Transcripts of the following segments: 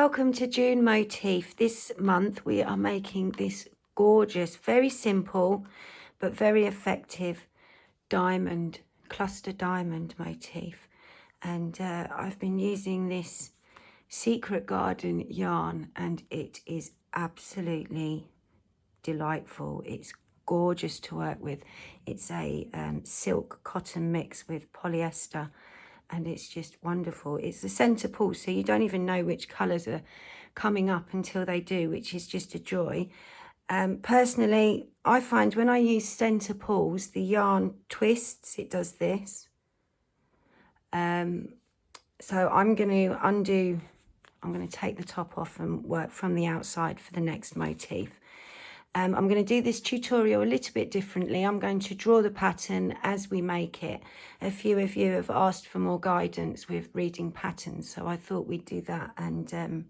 welcome to June Motif. This month we are making this gorgeous, very simple but very effective diamond, cluster diamond motif. And I've been using this Secret Garden yarn and it is absolutely delightful. It's gorgeous to work with. It's a silk cotton mix with polyester. And it's just wonderful. It's the centre pull, so you don't even know which colours are coming up until they do, which is just a joy. Personally, I find when I use centre pulls, the yarn twists. It does this. So I'm going to take the top off and work from the outside for the next motif. I'm going to do this tutorial a little bit differently. I'm going to draw the pattern as we make it. A few of you have asked for more guidance with reading patterns, so I thought we'd do that, and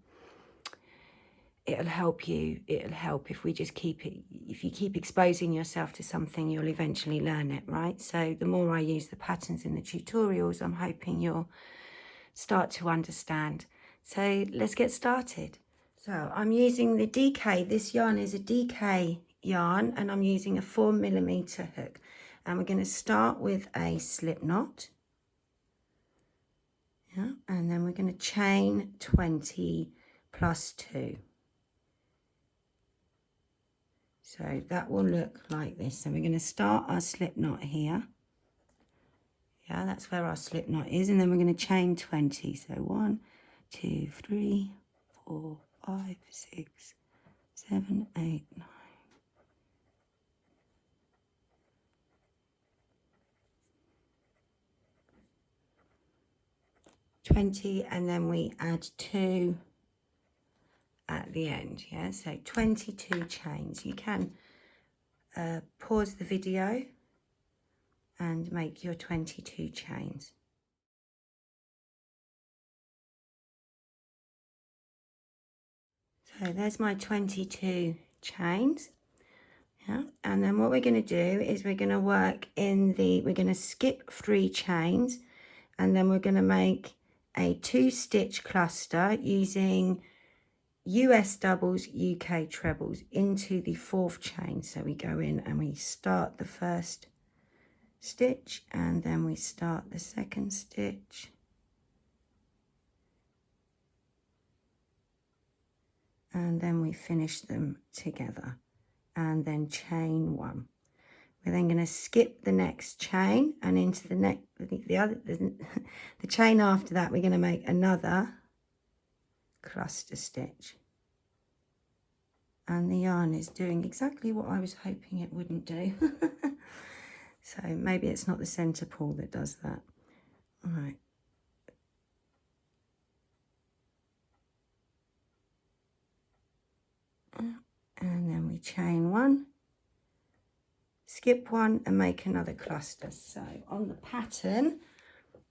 it'll help you. It'll help if we just keep it. If you keep exposing yourself to something, you'll eventually learn it, right? So the more I use the patterns in the tutorials, I'm hoping you'll start to understand. So let's get started. So I'm using the DK, this yarn is a DK yarn, and I'm using a 4mm hook. And we're going to start with a slip knot. Yeah, and then we're going to chain 20 plus 2. So that will look like this. So we're going to start our slip knot here. Yeah, that's where our slip knot is. And then we're going to chain 20. So 1, 2, 3, 4, 5, 6, 7, 8, 9. 20, and then we add 2 at the end. Yeah, so 22 chains. You can pause the video and make your 22 chains. So there's my 22 chains. Yeah, and then what we're going to do is we're going to work in the, we're going to skip 3 chains, and then we're going to make a 2-stitch cluster using US doubles, UK trebles into the 4th chain. So we go in and we start the 1st stitch, and then we start the 2nd stitch. And then we finish them together, and then chain 1. We're then going to skip the next chain, and into the next, the chain after that, we're going to make another cluster stitch. And the yarn is doing exactly what I was hoping it wouldn't do. So maybe it's not the centre pull that does that. All right. And then we chain 1, skip 1, and make another cluster. So on the pattern,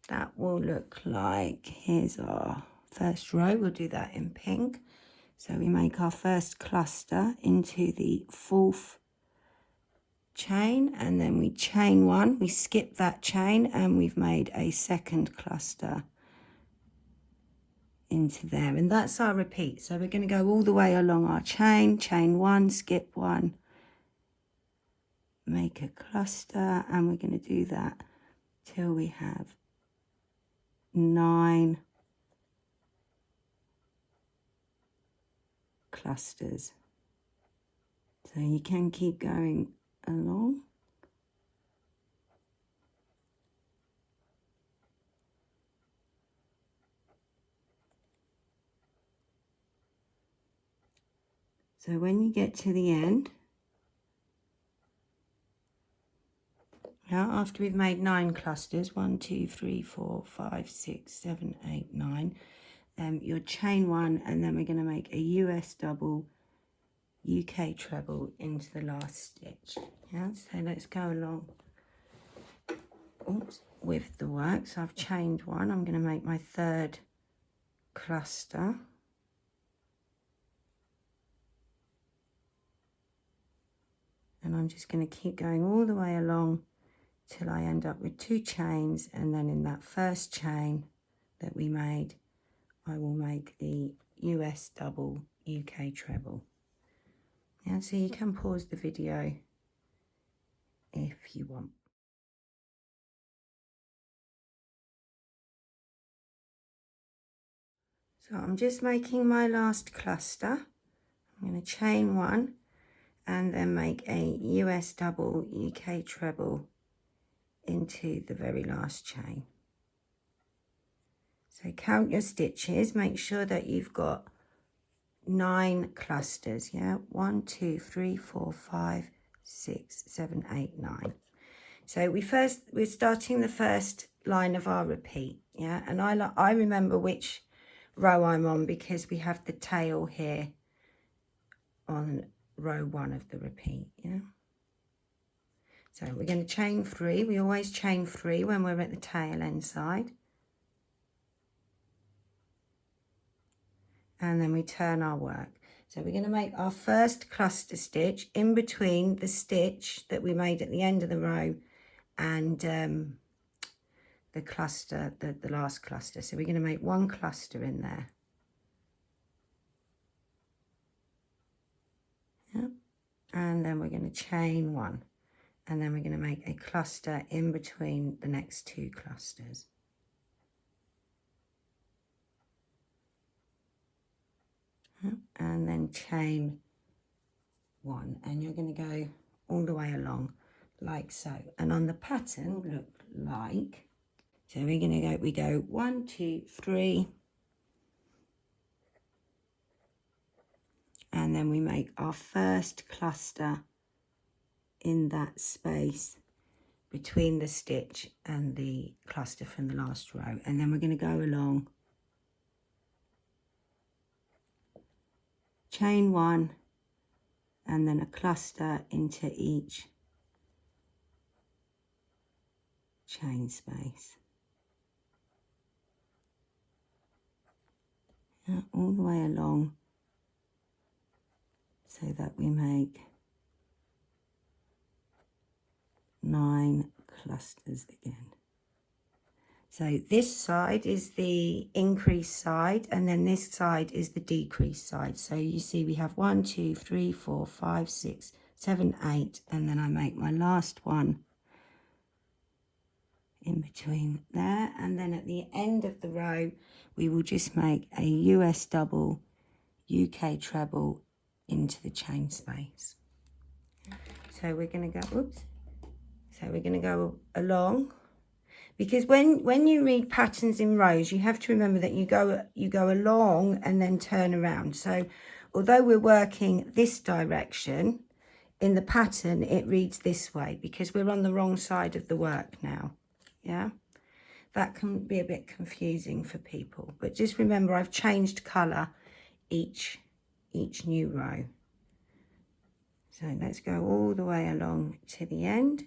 that will look like, here's our first row. We'll do that in pink. So we make our first cluster into the 4th chain, and then we chain 1, we skip that chain, and we've made a 2nd cluster into there, and that's our repeat. So we're going to go all the way along our chain, chain 1, skip 1, make a cluster, and we're going to do that till we have 9 clusters. So you can keep going along. So when you get to the end, now after we've made 9 clusters, 1, 2, 3, 4, 5, 6, 7, 8, 9, you'll chain 1, and then we're going to make a US double, UK treble into the last stitch. Yeah, so let's go along with the work. So I've chained 1, I'm going to make my 3rd cluster. And I'm just going to keep going all the way along till I end up with 2 chains, and then in that first chain that we made, I will make the US double, UK treble. Yeah, so you can pause the video if you want. So I'm just making my last cluster. I'm going to chain one and then make a US double, UK treble into the very last chain. So count your stitches, make sure that you've got 9 clusters, yeah, 1, 2, 3, 4, 5, 6, 7, 8, 9. So we're starting the first line of our repeat, yeah, and I remember which row I'm on because we have the tail here on row 1 of the repeat, yeah. So we're going to chain 3. We always chain 3 when we're at the tail end side. And then we turn our work. So we're going to make our first cluster stitch in between the stitch that we made at the end of the row and the cluster, the last cluster. So we're going to make 1 cluster in there. Yep. And then we're going to chain 1. And then we're going to make a cluster in between the next 2 clusters. Yep. And then chain 1. And you're going to go all the way along like so. And on the pattern look like, so we're going to we go 1, 2, 3. And then we make our first cluster in that space between the stitch and the cluster from the last row. And then we're going to go along, chain 1, and then a cluster into each chain space. Yeah, all the way along so that we make 9 clusters again. So this side is the increase side, and then this side is the decrease side. So you see we have 1, 2, 3, 4, 5, 6, 7, 8, and then I make my last one in between there, and then at the end of the row we will just make a US double, UK treble into the chain space. So we're going to go, oops, so we're going to go along, because when you read patterns in rows, you have to remember that you go along and then turn around. So although we're working this direction, in the pattern it reads this way because we're on the wrong side of the work now. Yeah, that can be a bit confusing for people, but just remember I've changed colour each new row. So let's go all the way along to the end.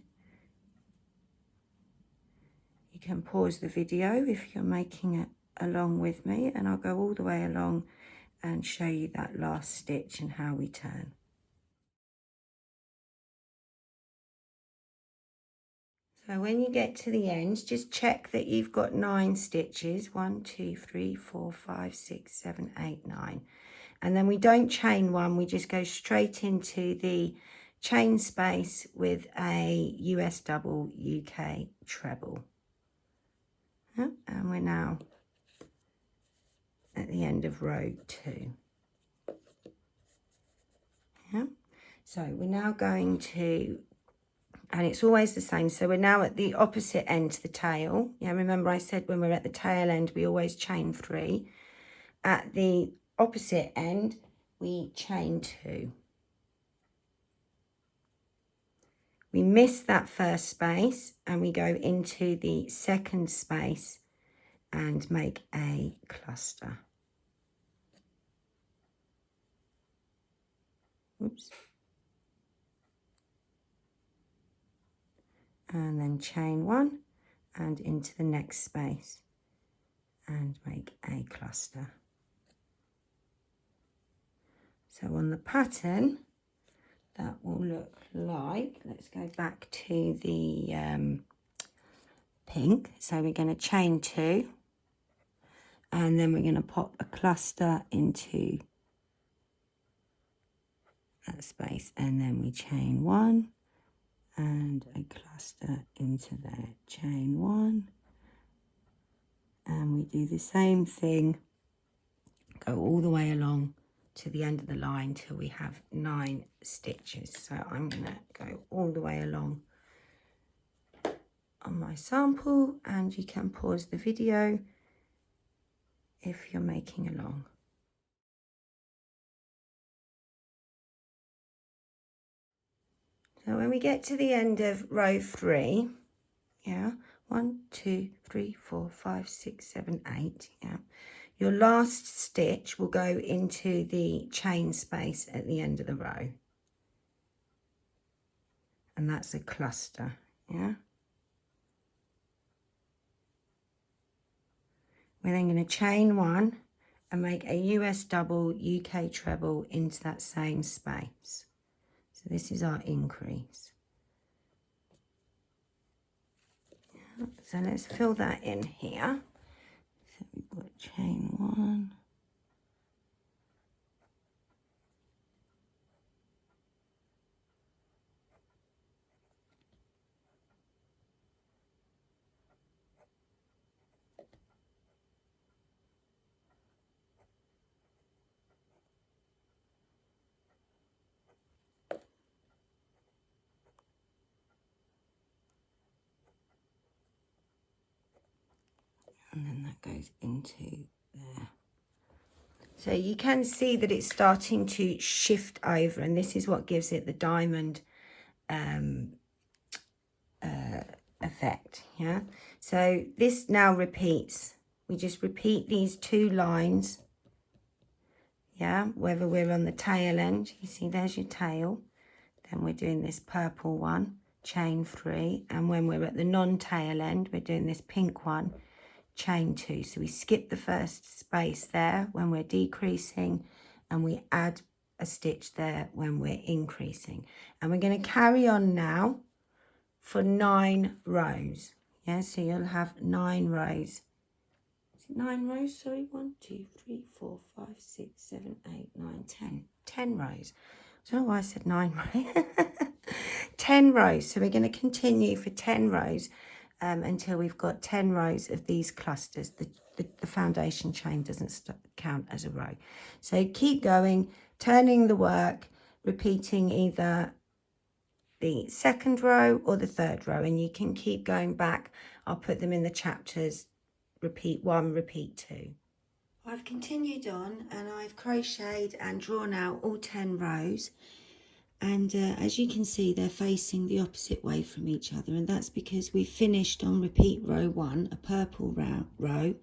You can pause the video if you're making it along with me, and I'll go all the way along and show you that last stitch and how we turn. So when you get to the end, just check that you've got 9 stitches. 1, 2, 3, 4, 5, 6, 7, 8, 9. And then we don't chain 1, we just go straight into the chain space with a US double, UK treble. And we're now at the end of row 2. Yeah. So we're now going to, and it's always the same, so we're now at the opposite end to the tail. Yeah, remember I said when we're at the tail end we always chain 3. At the opposite end we chain 2. We miss that first space and we go into the second space and make a cluster. Oops. And then chain 1 and into the next space and make a cluster. So on the pattern that will look like, let's go back to the pink. So we're going to chain 2 and then we're going to pop a cluster into that space, and then we chain 1 and a cluster into there, chain 1, and we do the same thing, go all the way along to the end of the line till we have 9 stitches. So I'm going to go all the way along on my sample, and you can pause the video if you're making along. So when we get to the end of row 3, yeah, 1, 2, 3, 4, 5, 6, 7, 8, yeah, your last stitch will go into the chain space at the end of the row, and that's a cluster, yeah. We're then going to chain 1 and make a US double, UK treble into that same space. So this is our increase. So let's fill that in here. So we've got chain 1. And then that goes into there. So you can see that it's starting to shift over, and this is what gives it the diamond effect, yeah. So this now repeats. We just repeat these 2 lines, yeah, whether we're on the tail end, you see there's your tail, then we're doing this purple one, chain 3, and when we're at the non-tail end, we're doing this pink one, chain 2. So we skip the first space there when we're decreasing, and we add a stitch there when we're increasing. And we're going to carry on now for 9 rows. Yeah, so you'll have 9 rows. Is it 9 rows? Sorry, 1, 2, 3, 4, 5, 6, 7, 8, 9, 10. 10 rows. I don't know why I said 9 rows. 10 rows. So we're going to continue for 10 rows until we've got 10 rows of these clusters. The foundation chain doesn't count as a row. So keep going, turning the work, repeating either the second row or the third row, and you can keep going back. I'll put them in the chapters, repeat 1, repeat 2. I've continued on and I've crocheted and drawn out all 10 rows, and as you can see they're facing the opposite way from each other, and that's because we finished on repeat row 1, a purple row,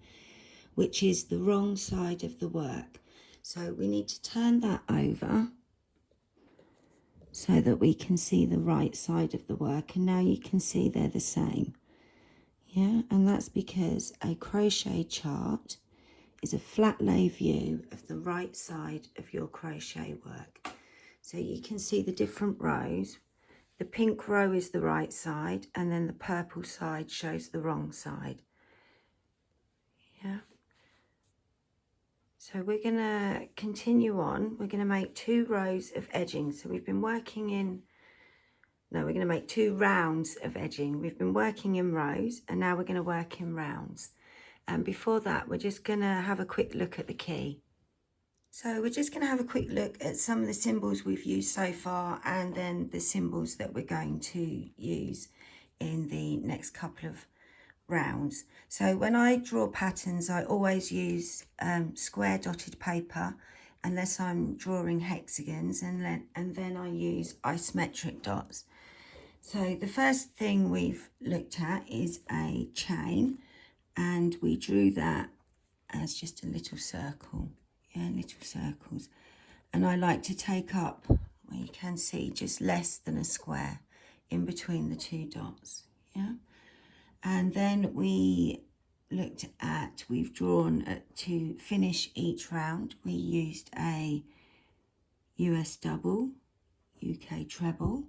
which is the wrong side of the work. So we need to turn that over so that we can see the right side of the work, and now you can see they're the same, yeah. And that's because a crochet chart is a flat lay view of the right side of your crochet work. So you can see the different rows. The pink row is the right side, and then the purple side shows the wrong side, yeah. So we're going to continue on. We're going to make 2 rows of edging. So we've been working in, no, we're going to make 2 rounds of edging. We've been working in rows, and now we're going to work in rounds. And before that, we're just going to have a quick look at the key. So we're just going to have a quick look at some of the symbols we've used so far, and then the symbols that we're going to use in the next couple of rounds. So when I draw patterns, I always use square dotted paper unless I'm drawing hexagons, and then I use isometric dots. So the first thing we've looked at is a chain, and we drew that as just a little circle, yeah, little circles. And I like to take up, well, you can see just less than a square in between the 2 dots, yeah. And then we looked at, we've drawn to finish each round, we used a US double, UK treble,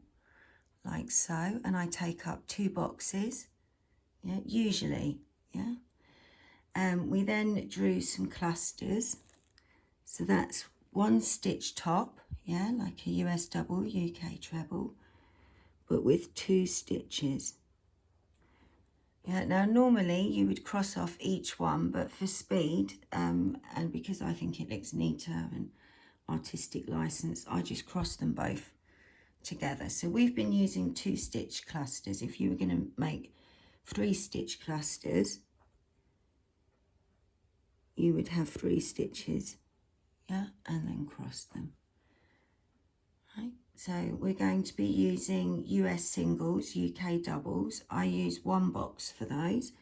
like so, and I take up 2 boxes, yeah, usually, yeah. We then drew some clusters. So that's 1 stitch top, yeah, like a US double, UK treble, but with 2 stitches. Yeah, now normally you would cross off each one, but for speed, and because I think it looks neater and artistic license, I just cross them both together. So we've been using 2 stitch clusters. If you were going to make 3 stitch clusters, you would have 3 stitches, yeah, and then cross them. Right. So we're going to be using US singles, UK doubles. I use 1 box for those,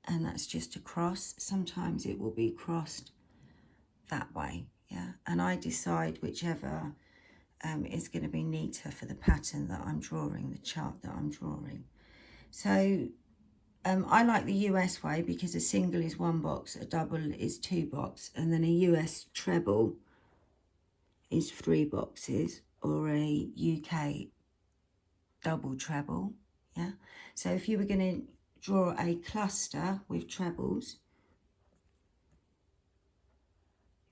and that's just a cross. Sometimes it will be crossed that way, yeah, and I decide whichever is going to be neater for the pattern that I'm drawing, the chart that I'm drawing. So I like the US way because a single is 1 box, a double is 2 boxes, and then a US treble is 3 boxes, or a UK double treble, yeah. So if you were going to draw a cluster with trebles,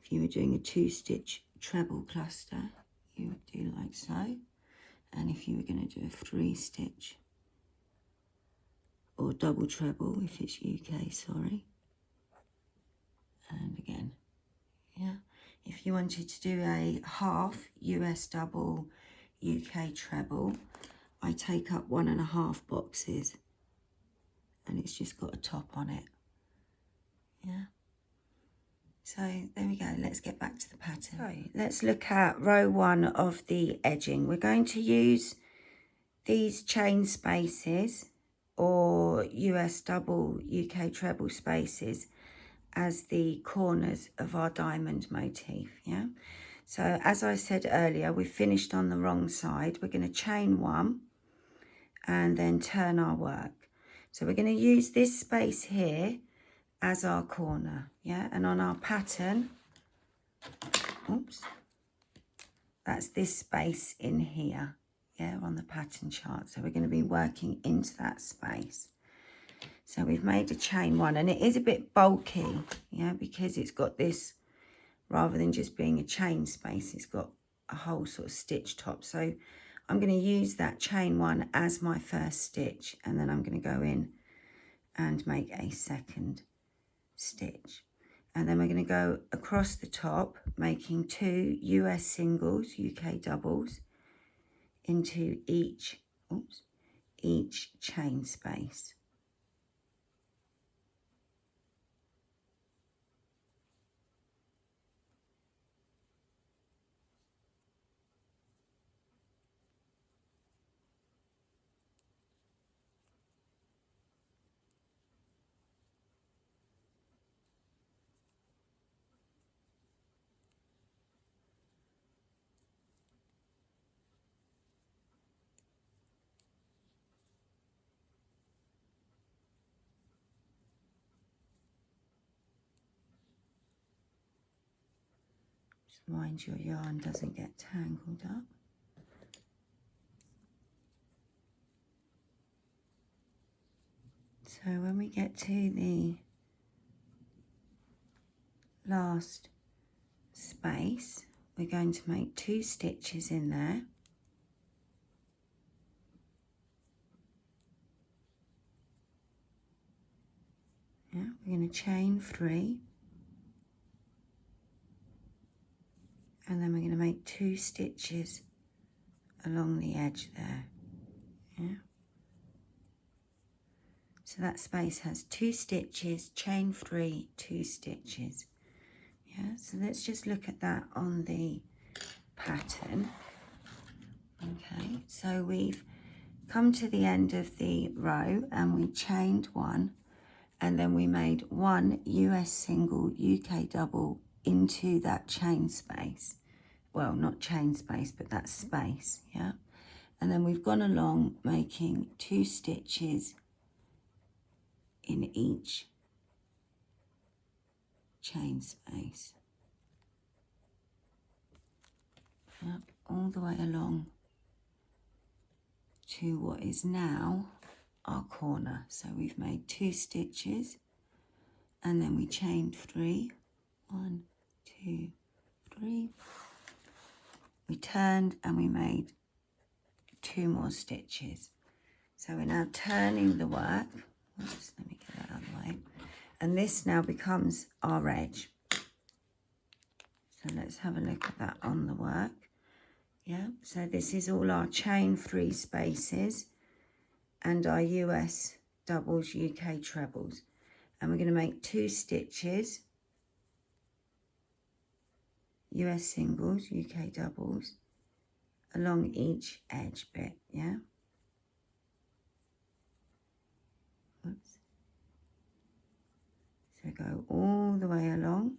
if you were doing a 2 stitch treble cluster, you would do like so. And if you were going to do a 3 stitch or double treble, if it's UK, sorry, and again, yeah. If you wanted to do a half US double, UK treble, I take up 1.5 boxes, and it's just got a top on it, yeah. So there we go, let's get back to the pattern. So let's look at row 1 of the edging. We're going to use these chain spaces or US double, UK treble spaces as the corners of our diamond motif, yeah. So as I said earlier, we finished on the wrong side. We're going to chain 1 and then turn our work. So we're going to use this space here as our corner, yeah, and on our pattern, oops, that's this space in here, yeah, on the pattern chart. So we're going to be working into that space. So we've made a chain 1, and it is a bit bulky, yeah, because it's got this, rather than just being a chain space, it's got a whole sort of stitch top. So I'm going to use that chain 1 as my first stitch, and then I'm going to go in and make a second stitch, and then we're going to go across the top, making 2 US singles, UK doubles into each chain space. Just mind your yarn doesn't get tangled up. So when we get to the last space, we're going to make 2 stitches in there. Yeah, we're going to chain 3, and then we're going to make 2 stitches along the edge there, yeah. So that space has 2 stitches, chain 3, 2 stitches, yeah. So let's just look at that on the pattern. Okay, so we've come to the end of the row and we chained 1, and then we made 1 US single, UK double into that chain space. Well, not chain space, but that space, yeah. And then we've gone along making 2 stitches in each chain space. Yep, all the way along to what is now our corner. So we've made 2 stitches and then we chain 3, 1, 2, 3. We turned and we made 2 more stitches. So we're now turning the work. Oops, let me get that out of the way. And this now becomes our edge. So let's have a look at that on the work. Yeah, so this is all our chain 3 spaces and our US doubles, UK trebles. And we're going to make 2 stitches, US singles, UK doubles, along each edge bit, yeah? Oops. So go all the way along.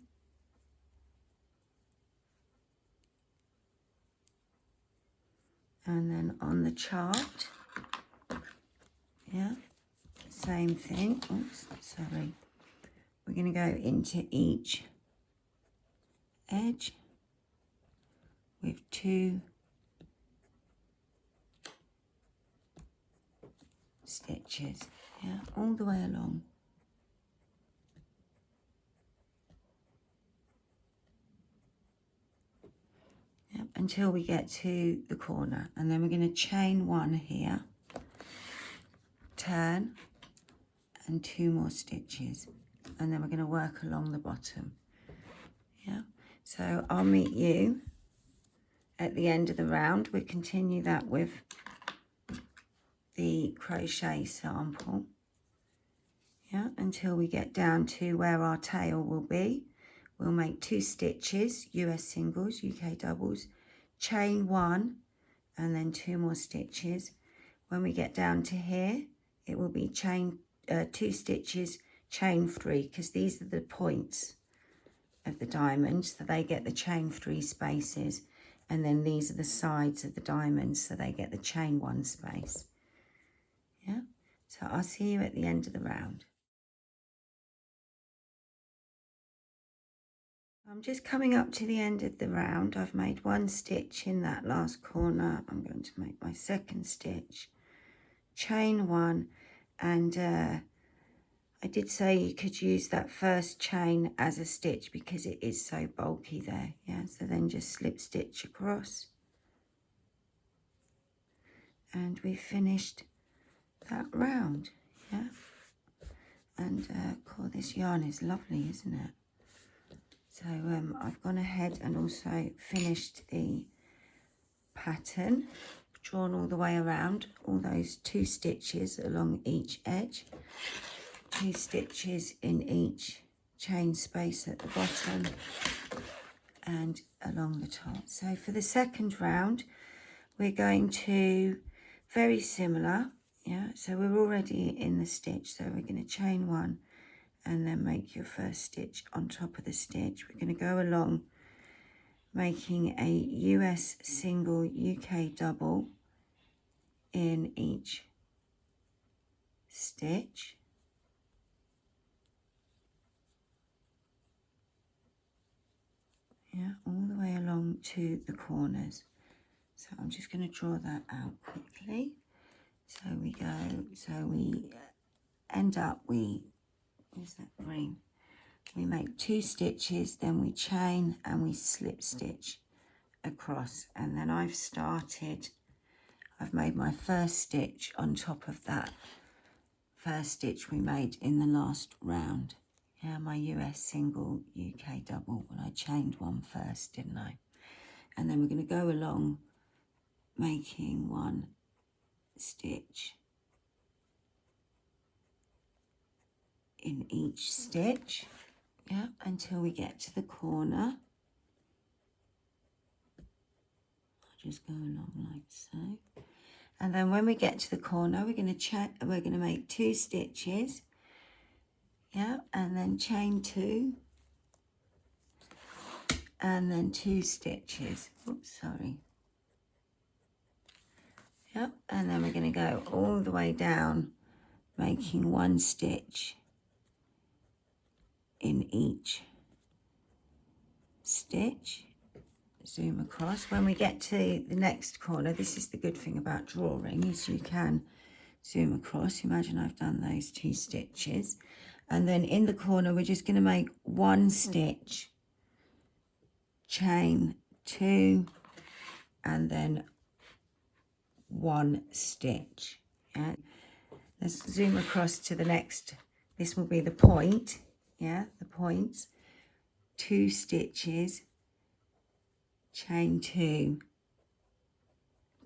And then on the chart, yeah, same thing. Oops, sorry. We're going to go into each edge with 2 stitches, yeah, all the way along. Yep, until we get to the corner, and then we're going to chain 1 here, turn, and 2 more stitches, and then we're going to work along the bottom. Yeah, so I'll meet you at the end of the round. We'll continue that with the crochet sample, yeah, until we get down to where our tail will be. We'll make 2 stitches, US singles, UK doubles, chain 1, and then 2 more stitches. When we get down to here, it will be chain 2 stitches, chain 3, because these are the points of the diamond, so they get the chain 3 spaces, and then these are the sides of the diamonds, so they get the chain 1 space. Yeah, so I'll see you at the end of the round. I'm just coming up to the end of the round. I've made 1 stitch in that last corner. I'm going to make my 2nd stitch, chain 1, and I did say you could use that first chain as a stitch because it is so bulky there, yeah, so then just slip stitch across, and we finished that round, yeah. And cool, this yarn is lovely, isn't it? So I've gone ahead and also finished the pattern, drawn all the way around, all those 2 stitches along each edge, 2 stitches in each chain space at the bottom and along the top. So for the second round, we're going to, very similar, yeah, so we're already in the stitch, so we're going to chain 1 and then make your first stitch on top of the stitch. We're going to go along making a US single, UK double in each stitch. Yeah, all the way along to the corners. So I'm just going to draw that out quickly. So we go, so we end up, where's that green? We make 2 stitches, then we chain and we slip stitch across. And then I've made my first stitch on top of that first stitch we made in the last round. Yeah, my US single, UK double, when I chained 1 first, didn't I? And then we're going to go along making 1 stitch in each stitch, yeah, until we get to the corner. I'll just go along like so. And then when we get to the corner, we're going to make 2 stitches, yeah, and then chain 2, and then 2 stitches. Oops, sorry. Yep, and then we're going to go all the way down, making 1 stitch in each stitch. Zoom across. When we get to the next corner, this is the good thing about drawing, is you can zoom across. Imagine I've done those 2 stitches, And then in the corner we're just going to make 1 stitch, chain 2, and then 1 stitch. Yeah. Let's zoom across to the next. This will be the point. Yeah, the points. 2 stitches, chain 2,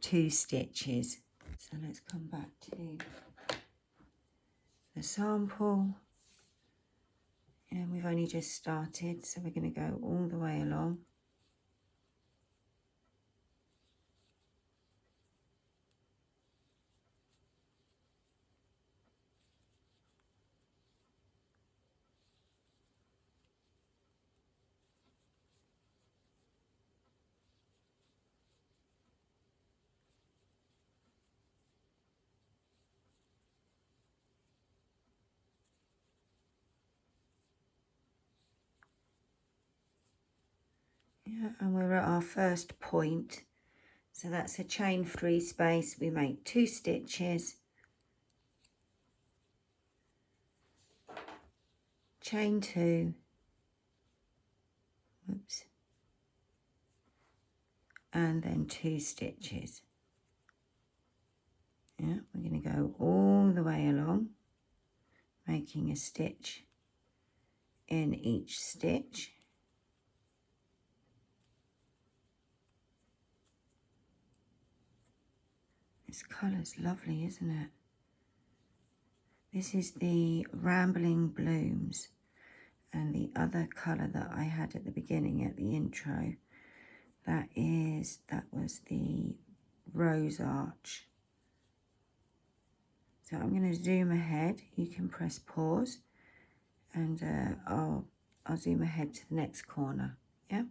2 stitches. So let's come back to the sample. And we've only just started, so we're going to go all the way along. Yeah, and we're at our first point. So that's a chain 3 space. We make 2 stitches, chain 2, oops, and then 2 stitches. Yeah, we're going to go all the way along, making a stitch in each stitch. This colour's lovely, isn't it? This is the Rambling Blooms, and the other colour that I had at the beginning, at the intro, that was the Rose Arch. So I'm going to zoom ahead. You can press pause, and I'll zoom ahead to the next corner. Yeah.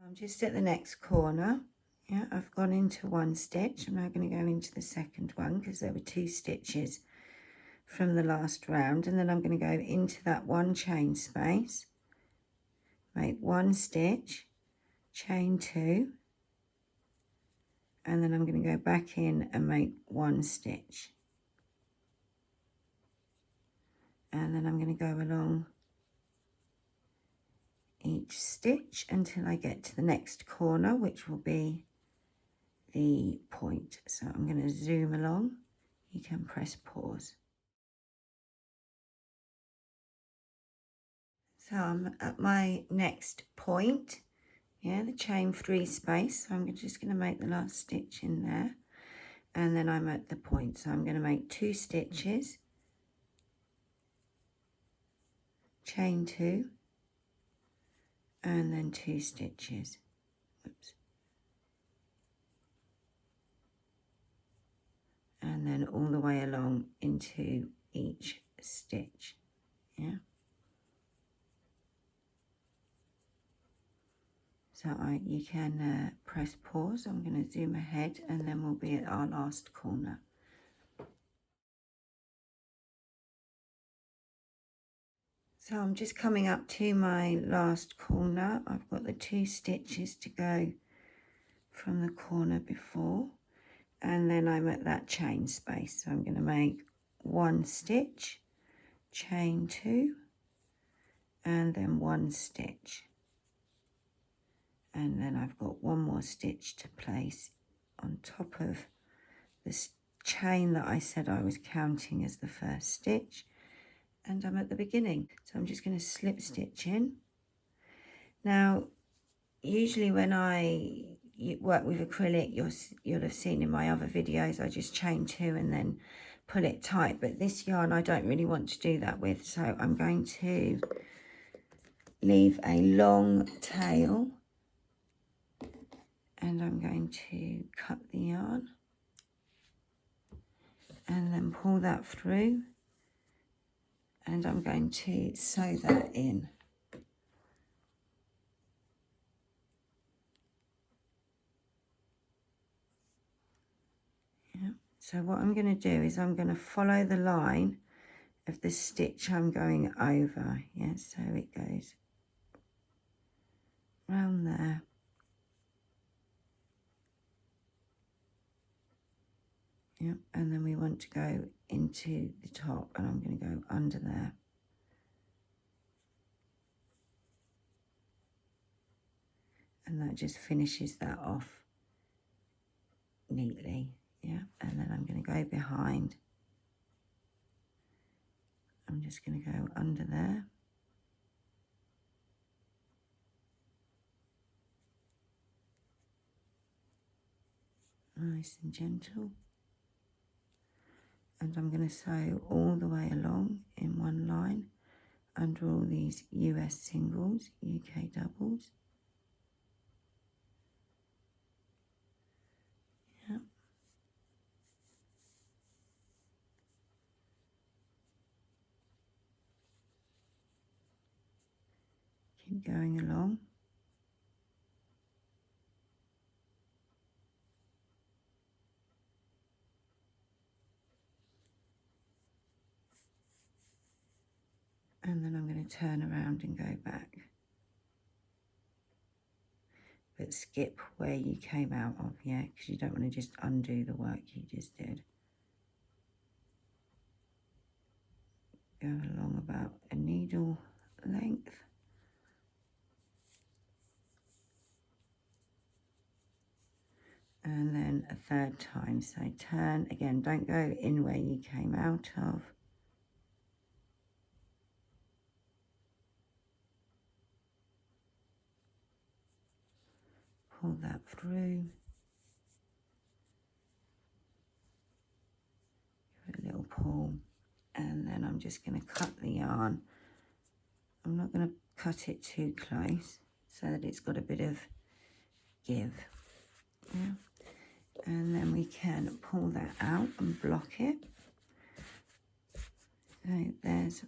I'm just at the next corner. Yeah, I've gone into 1 stitch. I'm now going to go into the second one because there were 2 stitches from the last round, and then I'm going to go into that 1 chain space, make 1 stitch, chain 2, and then I'm going to go back in and make 1 stitch, and then I'm going to go along each stitch until I get to the next corner, which will be the point. So I'm going to zoom along. You can press pause. So I'm at my next point, yeah, the chain 3 space. So I'm just going to make the last stitch in there, and then I'm at the point. So I'm going to make 2 stitches, chain 2, and then 2 stitches. Oops. And then all the way along into each stitch. Yeah. So you can press pause. I'm going to zoom ahead, and then we'll be at our last corner. So I'm just coming up to my last corner. I've got the 2 stitches to go from the corner before, and then I'm at that chain space. So I'm going to make 1 stitch, chain 2, and then 1 stitch. And then I've got 1 more stitch to place on top of this chain that I said I was counting as the first stitch, and I'm at the beginning. So I'm just going to slip stitch in. Now, usually when I work with acrylic, you'll have seen in my other videos, I just chain 2 and then pull it tight, but this yarn I don't really want to do that with, so I'm going to leave a long tail, and I'm going to cut the yarn and then pull that through, and I'm going to sew that in. Yeah. So what I'm going to do is I'm going to follow the line of the stitch I'm going over. Yeah, so it goes round there. Yeah, and then we want to go into the top, and I'm going to go under there. And that just finishes that off neatly. Yeah, and then I'm going to go behind. I'm just going to go under there. Nice and gentle. And I'm going to sew all the way along in one line under all these US singles, UK doubles. Yeah. Keep going along. And then I'm going to turn around and go back. But skip where you came out of, yeah, because you don't want to just undo the work you just did. Go along about a needle length. And then a third time. So turn again, don't go in where you came out of. Pull that through. Give it a little pull. And then I'm just going to cut the yarn. I'm not going to cut it too close so that it's got a bit of give. Yeah. And then we can pull that out and block it. So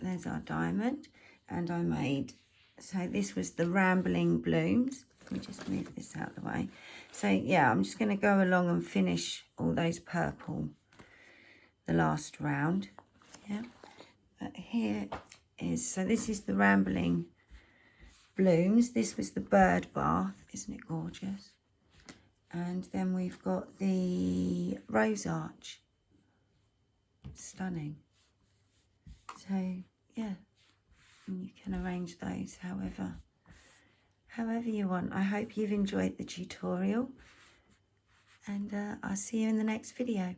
there's our diamond, and I made, so this was the Rambling Blooms. Let me just move this out of the way. So yeah, I'm just going to go along and finish all those purple, the last round. Yeah, but here is, so this is the Rambling Blooms. This was the bird bath. Isn't it gorgeous? And then we've got the rose arch. Stunning. So yeah, and you can arrange those however you want. I hope you've enjoyed the tutorial, and I'll see you in the next video.